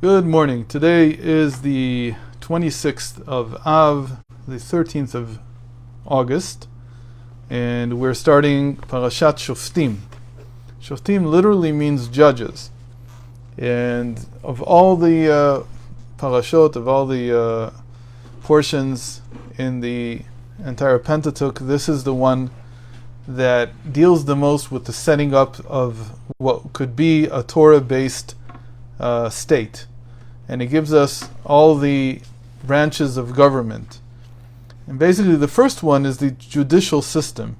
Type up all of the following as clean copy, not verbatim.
Good morning. Today is the 26th of Av, the 13th of August, and we're starting Parashat Shoftim. Shoftim literally means judges. And of all the parashot, of all the portions in the entire Pentateuch, this is the one that deals the most with the setting up of what could be a Torah-based state. And it gives us all the branches of government. And basically the first one is the judicial system.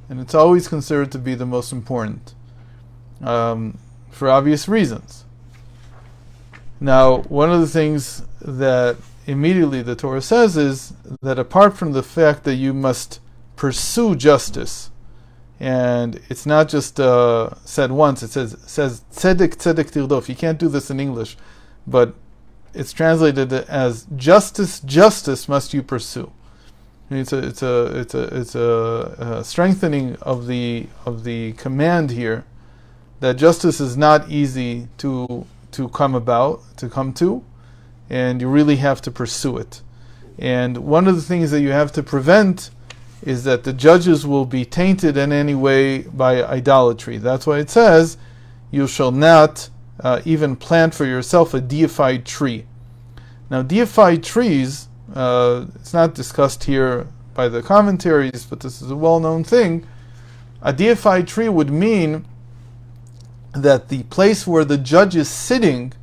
And it's always considered to be the most important, for obvious reasons. Now, one of the things that immediately the Torah says is that apart from the fact that you must pursue justice, and it's not just said once, it says tzedek tzedek tirdof. You can't do this in English, but it's translated as justice must you pursue. It's a strengthening of the command here that justice is not easy to come to, and you really have to pursue it. And one of the things that you have to prevent is that the judges will be tainted in any way by idolatry. That's why it says, you shall not even plant for yourself a deified tree. Now, deified trees, it's not discussed here by the commentaries, but this is a well-known thing. A deified tree would mean that the place where the judge is sitting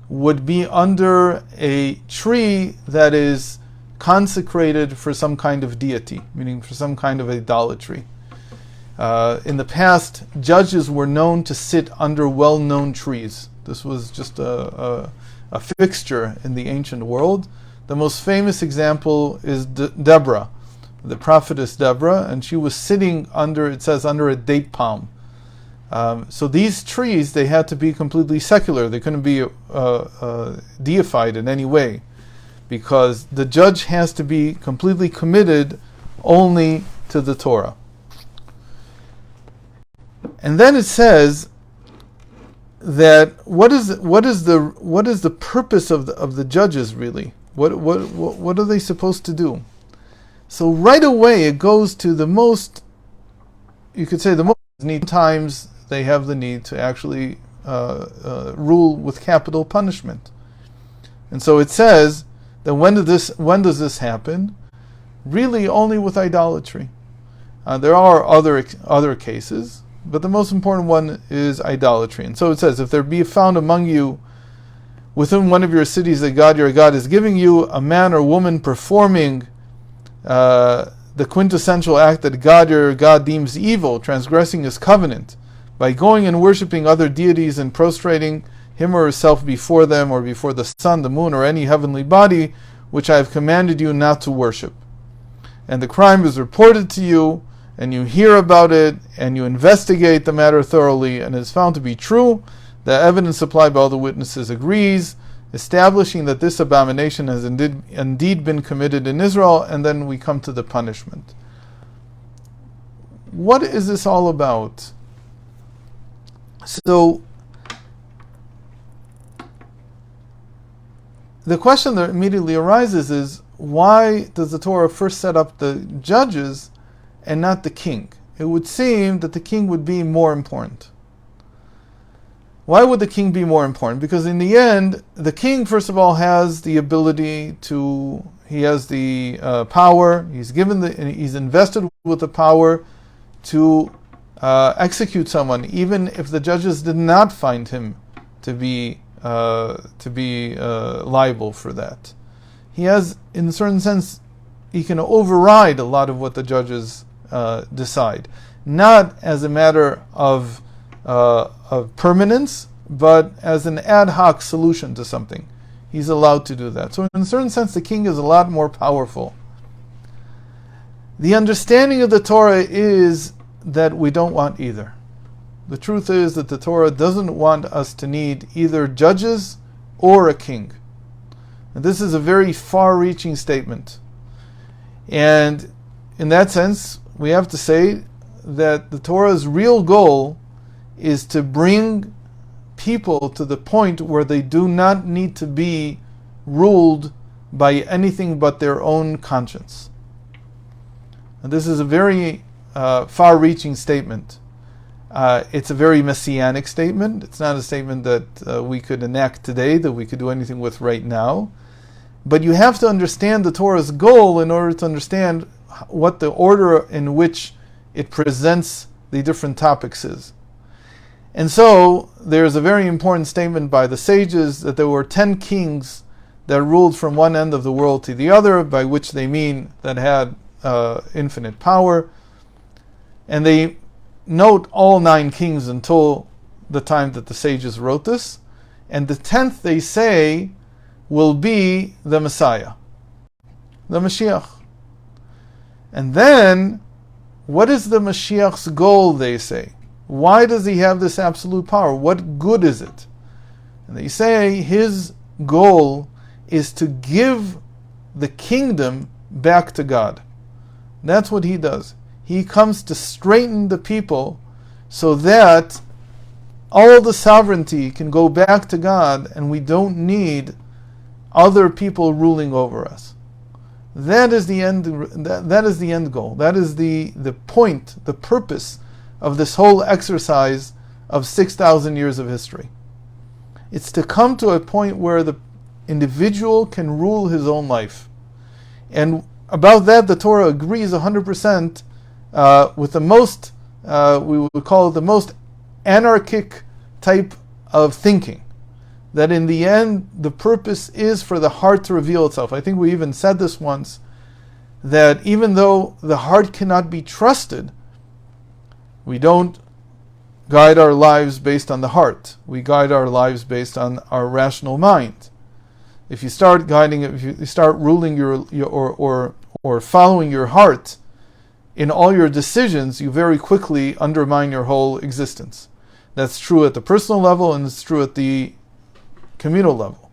would be under a tree that is consecrated for some kind of deity, meaning for some kind of idolatry. In the past, judges were known to sit under well-known trees. This was just a fixture in the ancient world. The most famous example is Deborah, the prophetess Deborah, and she was sitting under a date palm. So these trees, they had to be completely secular. They couldn't be deified in any way, because the judge has to be completely committed only to the Torah. And then it says that what is the purpose of the judges really? What are they supposed to do? So right away it goes to the most, you could say the most need times they have the need to actually rule with capital punishment. And so it says that when does this happen? Really only with idolatry. There are other cases, but the most important one is idolatry. And so it says, if there be found among you within one of your cities that God your God is giving you a man or woman performing the quintessential act that God your God deems evil, transgressing his covenant, by going and worshipping other deities and prostrating him or herself before them, or before the sun, the moon, or any heavenly body, which I have commanded you not to worship. And the crime is reported to you, and you hear about it, and you investigate the matter thoroughly, and it is found to be true. The evidence supplied by all the witnesses agrees, establishing that this abomination has indeed been committed in Israel, and then we come to the punishment. What is this all about? So, the question that immediately arises is, why does the Torah first set up the judges and not the king? It would seem that the king would be more important. Why would the king be more important? Because in the end, the king, first of all, has the ability to, he has the power, he's invested with the power to execute someone, even if the judges did not find him to be liable for that. He has, in a certain sense, he can override a lot of what the judges decide, not as a matter of permanence, but as an ad hoc solution to something. He's allowed to do that. So in a certain sense, the king is a lot more powerful. The understanding of the Torah is that we don't want either. The truth is that the Torah doesn't want us to need either judges or a king. And this is a very far-reaching statement. And in that sense, we have to say that the Torah's real goal is to bring people to the point where they do not need to be ruled by anything but their own conscience. And this is a very far-reaching statement. It's a very messianic statement. It's not a statement that we could enact today, that we could do anything with right now. But you have to understand the Torah's goal in order to understand what the order in which it presents the different topics is. And so, there's a very important statement by the sages that there were 10 kings that ruled from one end of the world to the other, by which they mean that had infinite power. And they note all 9 kings until the time that the sages wrote this. And the 10th, they say, will be the Messiah, the Mashiach. And then, what is the Mashiach's goal, they say? Why does he have this absolute power? What good is it? And they say his goal is to give the kingdom back to God. That's what he does. He comes to straighten the people so that all the sovereignty can go back to God and we don't need other people ruling over us. That is the end. That is the end goal. That is the point, the purpose of this whole exercise of 6,000 years of history. It's to come to a point where the individual can rule his own life. And about that, the Torah agrees 100% with the most, we would call it the most anarchic type of thinking. That in the end, the purpose is for the heart to reveal itself. I think we even said this once, that even though the heart cannot be trusted, we don't guide our lives based on the heart. We guide our lives based on our rational mind. If you start guiding, if you start ruling or following your heart in all your decisions, you very quickly undermine your whole existence. That's true at the personal level, and it's true at the communal level.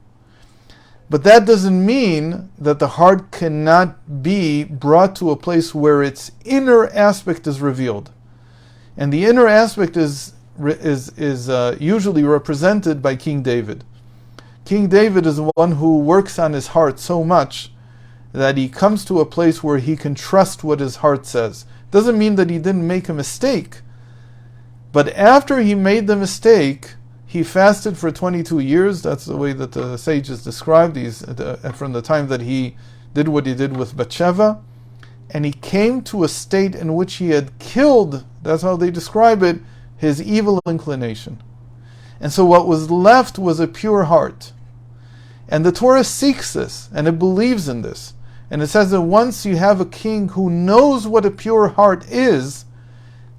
But that doesn't mean that the heart cannot be brought to a place where its inner aspect is revealed. And the inner aspect is usually represented by King David. King David is the one who works on his heart so much that he comes to a place where he can trust what his heart says. Doesn't mean that he didn't make a mistake, but after he made the mistake, he fasted for 22 years. That's the way that the sages describe these, from the time that he did what he did with Bathsheba. And he came to a state in which he had killed, that's how they describe it, his evil inclination. And so what was left was a pure heart. And the Torah seeks this, and it believes in this. And it says that once you have a king who knows what a pure heart is,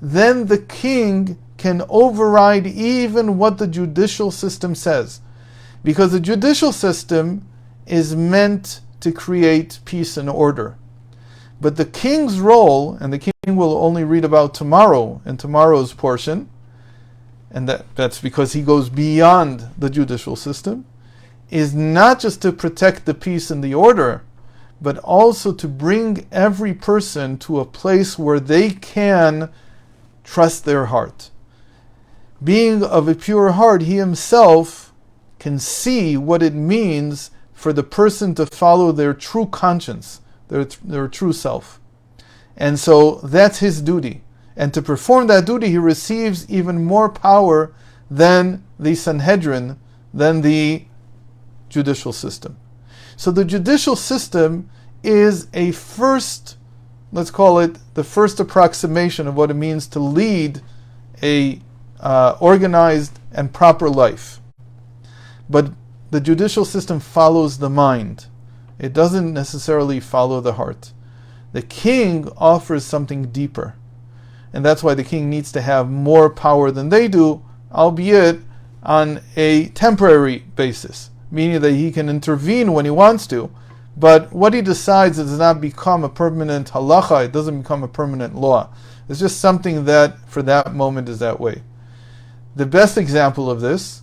then the king can override even what the judicial system says. Because the judicial system is meant to create peace and order. But the king's role, and the king will only read about tomorrow in tomorrow's portion, and that's because he goes beyond the judicial system, is not just to protect the peace and the order, but also to bring every person to a place where they can trust their heart. Being of a pure heart, he himself can see what it means for the person to follow their true conscience, their true self. And so that's his duty. And to perform that duty, he receives even more power than the Sanhedrin, than the judicial system. So the judicial system is a first, let's call it the first approximation of what it means to lead a organized and proper life. But the judicial system follows the mind. It doesn't necessarily follow the heart. The king offers something deeper. And that's why the king needs to have more power than they do, albeit on a temporary basis, meaning that he can intervene when he wants to. But what he decides does not become a permanent halacha, it doesn't become a permanent law. It's just something that for that moment is that way. The best example of this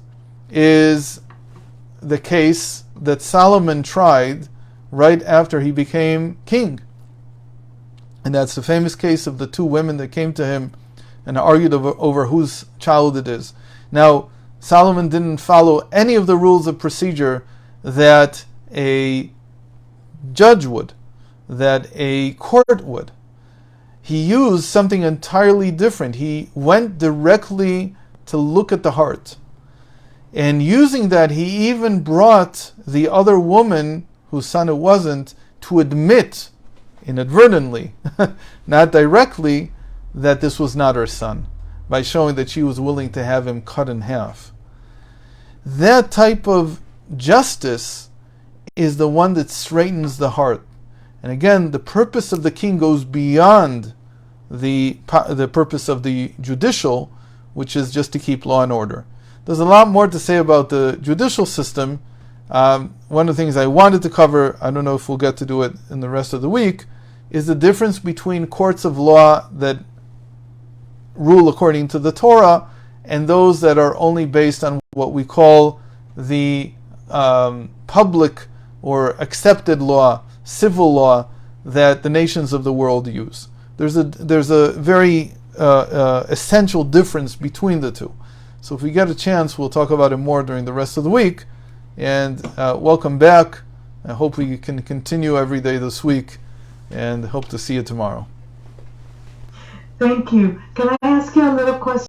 is the case that Solomon tried right after he became king. And that's the famous case of the two women that came to him and argued over whose child it is. Now, Solomon didn't follow any of the rules of procedure that a judge would, that a court would. He used something entirely different. He went directly to look at the heart. And using that, he even brought the other woman, whose son it wasn't, to admit, inadvertently, not directly, that this was not her son, by showing that she was willing to have him cut in half. That type of justice is the one that straightens the heart. And again, the purpose of the king goes beyond the purpose of the judicial, which is just to keep law and order. There's a lot more to say about the judicial system. One of the things I wanted to cover, I don't know if we'll get to do it in the rest of the week, is the difference between courts of law that rule according to the Torah and those that are only based on what we call the public or accepted law, civil law, that the nations of the world use. There's a very essential difference between the two. So if we get a chance, we'll talk about it more during the rest of the week. And welcome back. I hope we can continue every day this week, and hope to see you tomorrow. Thank you. Can I ask you a little question?